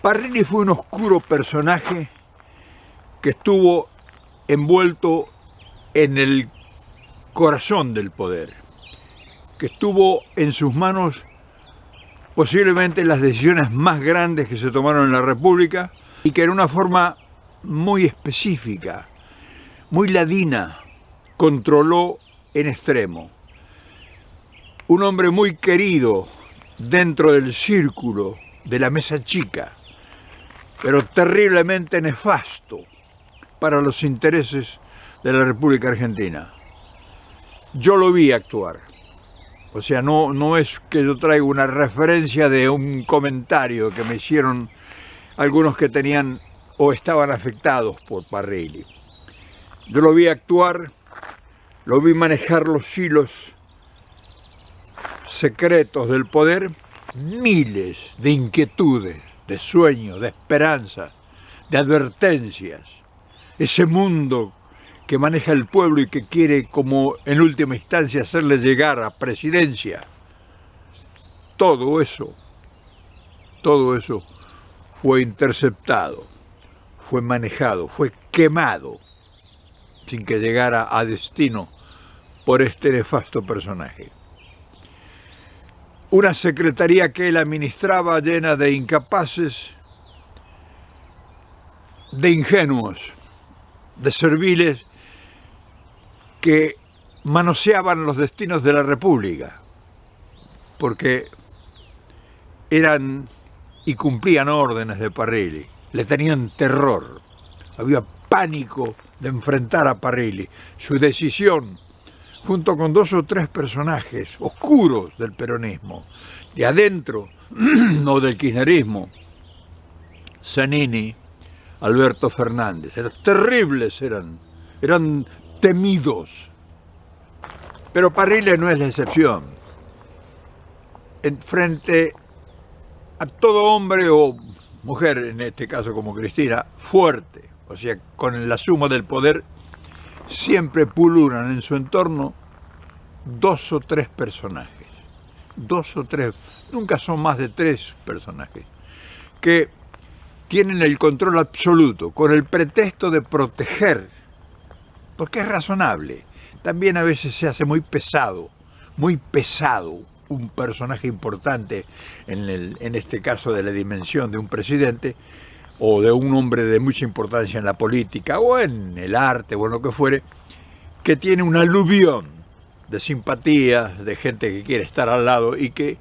Parrilli fue un oscuro personaje que estuvo envuelto en el corazón del poder, que estuvo en sus manos posiblemente las decisiones más grandes que se tomaron en la República y que en una forma muy específica, muy ladina, controló en extremo. Un hombre muy querido dentro del círculo de la mesa chica, pero terriblemente nefasto para los intereses de la República Argentina. Yo lo vi actuar. O sea, no es que yo traiga una referencia de un comentario que me hicieron algunos que tenían o estaban afectados por Parrilli. Yo lo vi actuar, lo vi manejar los hilos secretos del poder, miles de inquietudes, de sueños, de esperanzas, de advertencias. Ese mundo que maneja el pueblo y que quiere, como en última instancia, hacerle llegar a presidencia. Todo eso fue interceptado, fue manejado, fue quemado, sin que llegara a destino por este nefasto personaje. Una secretaría que él administraba llena de incapaces, de ingenuos, de serviles que manoseaban los destinos de la República, porque eran y cumplían órdenes de Parrilli, le tenían terror, había pánico de enfrentar a Parrilli. Su decisión, junto con dos o tres personajes oscuros del peronismo, de adentro o del kirchnerismo, Zanini, Alberto Fernández, eran terribles, eran temidos. Pero Parrilli no es la excepción. Frente a todo hombre o mujer, en este caso como Cristina, fuerte, o sea, con la suma del poder, siempre pululan en su entorno dos o tres personajes. Dos o tres, nunca son más de tres personajes, que tienen el control absoluto, con el pretexto de proteger, porque es razonable. También a veces se hace muy pesado un personaje importante, en este caso de la dimensión de un presidente o de un hombre de mucha importancia en la política o en el arte o en lo que fuere, que tiene un aluvión de simpatías, de gente que quiere estar al lado y que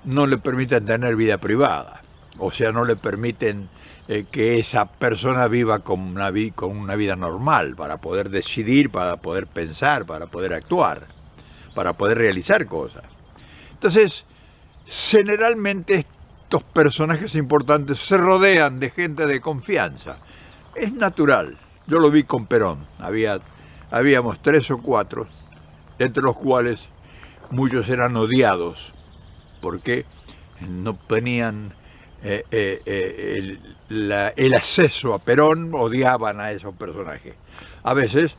no le permiten tener vida privada, o sea, no le permiten que esa persona viva con una vida normal, para poder decidir, para poder pensar, para poder actuar, para poder realizar cosas. Entonces, generalmente estos personajes importantes se rodean de gente de confianza. Es natural. Yo lo vi con Perón. Habíamos tres o cuatro, entre los cuales muchos eran odiados, porque no tenían el acceso a Perón, odiaban a esos personajes. A veces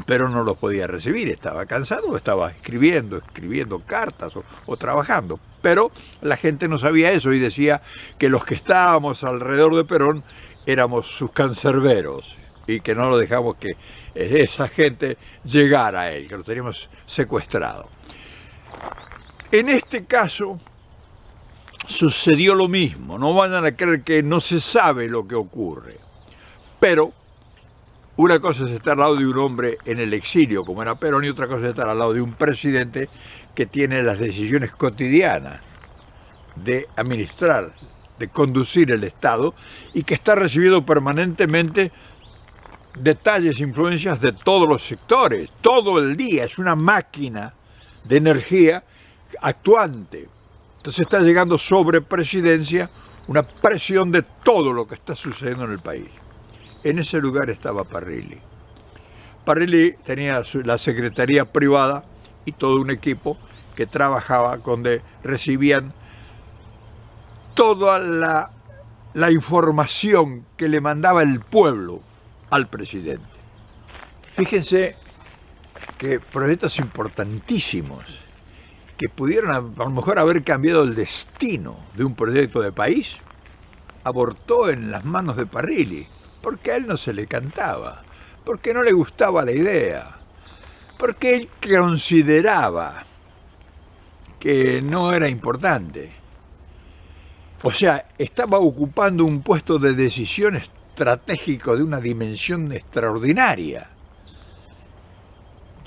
Perón no los podía recibir, estaba cansado, estaba escribiendo cartas o trabajando. Pero la gente no sabía eso y decía que los que estábamos alrededor de Perón éramos sus cancerberos y que no lo dejamos que esa gente llegara a él, que lo teníamos secuestrado. En este caso sucedió lo mismo. No vayan a creer que no se sabe lo que ocurre. Pero una cosa es estar al lado de un hombre en el exilio, como era Perón, y otra cosa es estar al lado de un presidente que tiene las decisiones cotidianas de administrar, de conducir el Estado, y que está recibiendo permanentemente detalles, influencias de todos los sectores, todo el día. Es una máquina de energía actuante. Entonces está llegando sobre presidencia una presión de todo lo que está sucediendo en el país. En ese lugar estaba Parrilli. Parrilli tenía la secretaría privada y todo un equipo que trabajaba, donde recibían toda la información que le mandaba el pueblo al presidente. Fíjense que proyectos importantísimos que pudieron a lo mejor haber cambiado el destino de un proyecto de país, abortó en las manos de Parrilli, porque a él no se le cantaba, porque no le gustaba la idea, porque él consideraba que no era importante. O sea, estaba ocupando un puesto de decisión estratégico de una dimensión extraordinaria.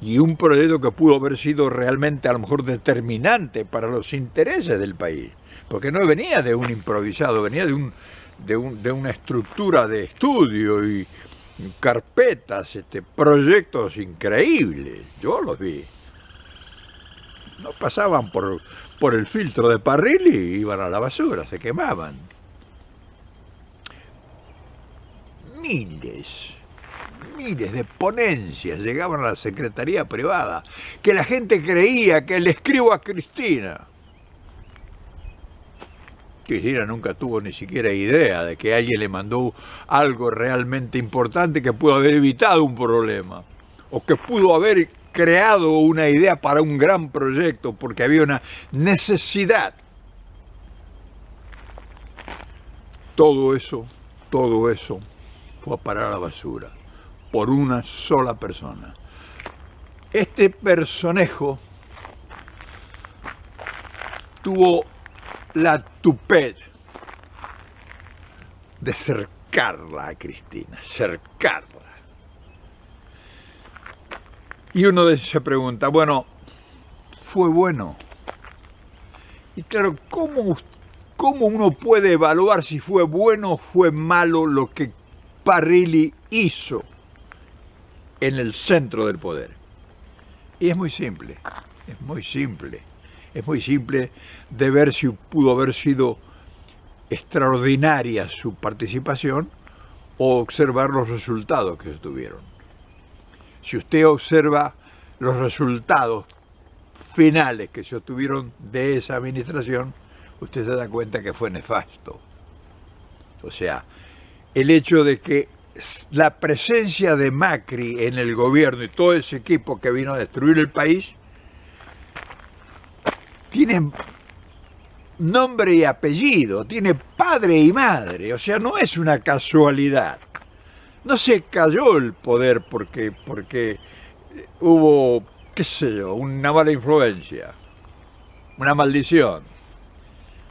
Y un proyecto que pudo haber sido realmente a lo mejor determinante para los intereses del país. Porque no venía de un improvisado, venía de una estructura de estudio y carpetas, proyectos increíbles. Yo los vi. No pasaban por el filtro de Parrilli y iban a la basura, se quemaban. Miles de ponencias llegaban a la secretaría privada, que la gente creía que le escribo a Cristina. Cristina nunca tuvo ni siquiera idea de que alguien le mandó algo realmente importante que pudo haber evitado un problema, o que pudo haber creado una idea para un gran proyecto, porque había una necesidad. Todo eso fue a parar a la basura, por una sola persona. Este personaje tuvo la tupez de cercarla a Cristina, cercarla. Y uno se pregunta, bueno, ¿fue bueno? Y claro, ¿cómo uno puede evaluar si fue bueno o fue malo lo que Parrilli hizo en el centro del poder? Y es muy simple, es muy simple. Es muy simple de ver si pudo haber sido extraordinaria su participación o observar los resultados que se tuvieron. Si usted observa los resultados finales que se obtuvieron de esa administración, usted se da cuenta que fue nefasto. O sea, el hecho de que la presencia de Macri en el gobierno y todo ese equipo que vino a destruir el país tiene nombre y apellido, tiene padre y madre, o sea, no es una casualidad. No se cayó el poder porque hubo, qué sé yo, una mala influencia, una maldición.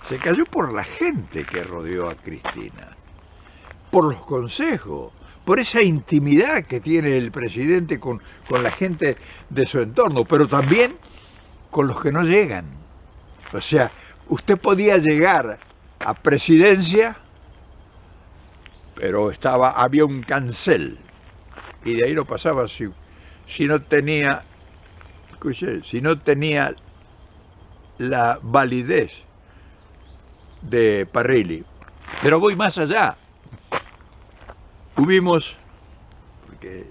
Se cayó por la gente que rodeó a Cristina, por los consejos, por esa intimidad que tiene el presidente con la gente de su entorno, pero también con los que no llegan. O sea, usted podía llegar a presidencia, pero había un cancel, y de ahí no pasaba si no tenía, escuché, si no tenía la validez de Parrilli. Pero voy más allá. Hubimos, porque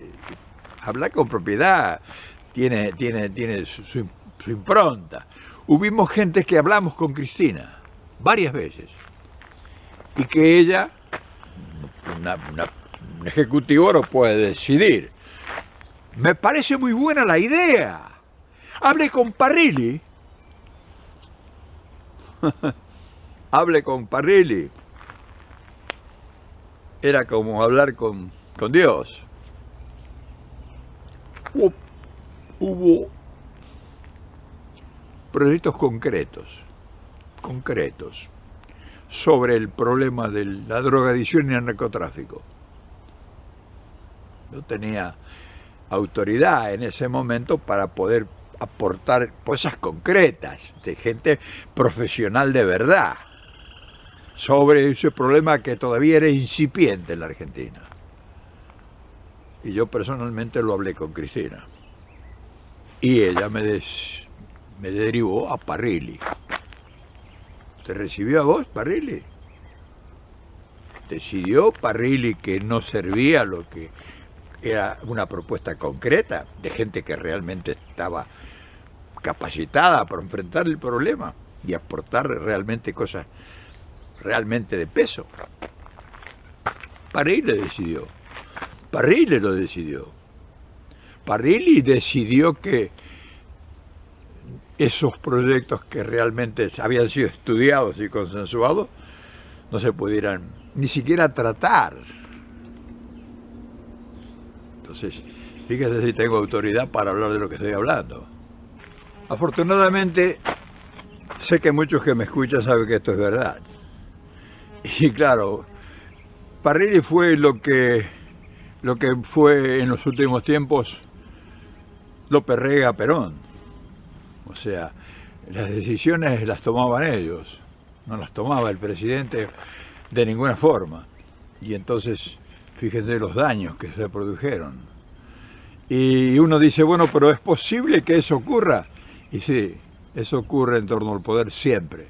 hablar con propiedad tiene su impronta. Hubimos gente que hablamos con Cristina varias veces y que ella, un ejecutivo no puede decidir. Me parece muy buena la idea. Hable con Parrilli. Hable con Parrilli. Era como hablar con Dios. Hubo proyectos concretos sobre el problema de la drogadicción y el narcotráfico. Yo tenía autoridad en ese momento para poder aportar cosas concretas de gente profesional de verdad sobre ese problema que todavía era incipiente en la Argentina. Y yo personalmente lo hablé con Cristina. Y ella me derivó a Parrilli. ¿Te recibió a vos, Parrilli? Decidió Parrilli que no servía lo que era una propuesta concreta de gente que realmente estaba capacitada para enfrentar el problema y aportar realmente cosas realmente de peso. Parrilli decidió. Parrilli lo decidió. Parrilli decidió que esos proyectos que realmente habían sido estudiados y consensuados no se pudieran ni siquiera tratar. Entonces, fíjese si tengo autoridad para hablar de lo que estoy hablando. Afortunadamente, sé que muchos que me escuchan saben que esto es verdad. Y claro, Parrilli fue lo que fue en los últimos tiempos López Rega Perón. O sea, las decisiones las tomaban ellos, no las tomaba el presidente de ninguna forma. Y entonces, fíjense los daños que se produjeron. Y uno dice, bueno, pero ¿es posible que eso ocurra? Y sí, eso ocurre en torno al poder siempre.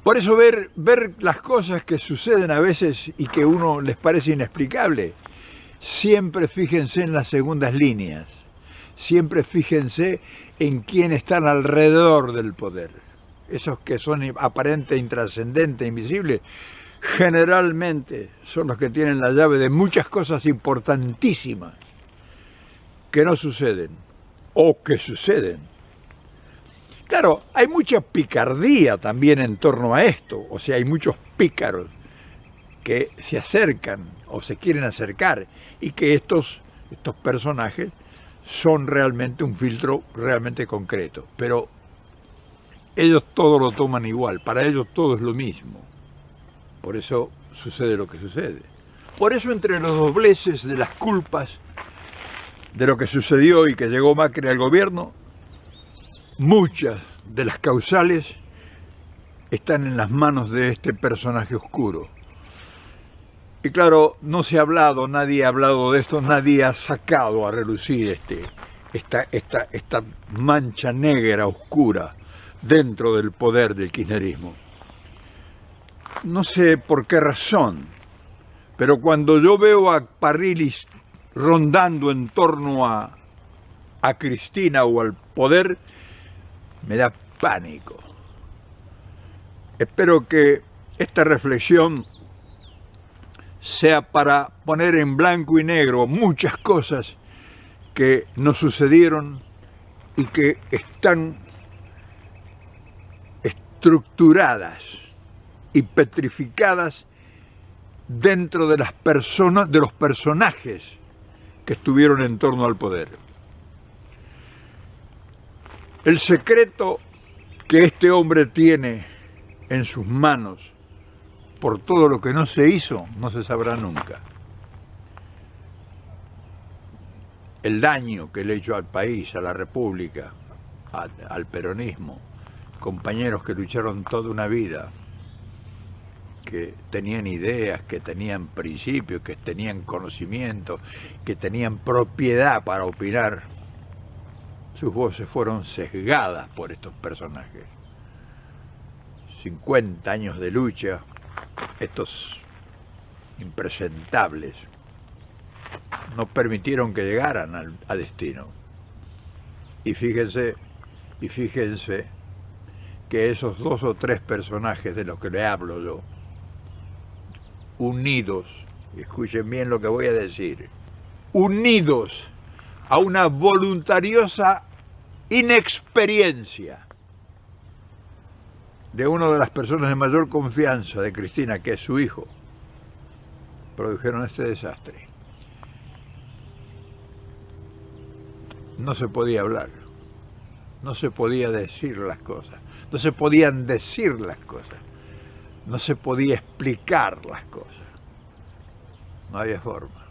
Por eso ver las cosas que suceden a veces y que a uno les parece inexplicable, siempre fíjense en las segundas líneas, siempre fíjense en quién están alrededor del poder. Esos que son aparente, intrascendente, invisible, generalmente son los que tienen la llave de muchas cosas importantísimas que no suceden o que suceden. Claro, hay mucha picardía también en torno a esto, o sea, hay muchos pícaros que se acercan o se quieren acercar y que estos personajes son realmente un filtro realmente concreto, pero ellos todo lo toman igual, para ellos todo es lo mismo, por eso sucede lo que sucede. Por eso entre los dobleces de las culpas de lo que sucedió y que llegó Macri al gobierno, muchas de las causales están en las manos de este personaje oscuro. Y claro, no se ha hablado, nadie ha hablado de esto, nadie ha sacado a relucir esta mancha negra, oscura, dentro del poder del kirchnerismo. No sé por qué razón, pero cuando yo veo a Parrilli rondando en torno a Cristina o al poder, me da pánico. Espero que esta reflexión sea para poner en blanco y negro muchas cosas que nos sucedieron y que están estructuradas y petrificadas dentro de las personas, de los personajes que estuvieron en torno al poder. El secreto que este hombre tiene en sus manos por todo lo que no se hizo, no se sabrá nunca. El daño que le ha hecho al país, a la República, al peronismo, compañeros que lucharon toda una vida, que tenían ideas, que tenían principios, que tenían conocimiento, que tenían propiedad para opinar, sus voces fueron sesgadas por estos personajes. 50 años de lucha, estos impresentables no permitieron que llegaran a destino. Y fíjense que esos 2 o 3 personajes de los que le hablo yo, unidos, escuchen bien lo que voy a decir, unidos a una voluntariosa inexperiencia de una de las personas de mayor confianza de Cristina, que es su hijo, produjeron este desastre. No se podía hablar, no se podía decir las cosas, no se podían decir las cosas, no se podía explicar las cosas, no había forma.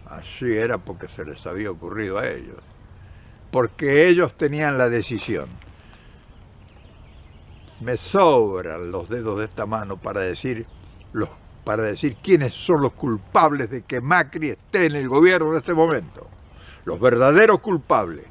Así era porque se les había ocurrido a ellos, porque ellos tenían la decisión. Me sobran los dedos de esta mano para decir quiénes son los culpables de que Macri esté en el gobierno en este momento. Los verdaderos culpables.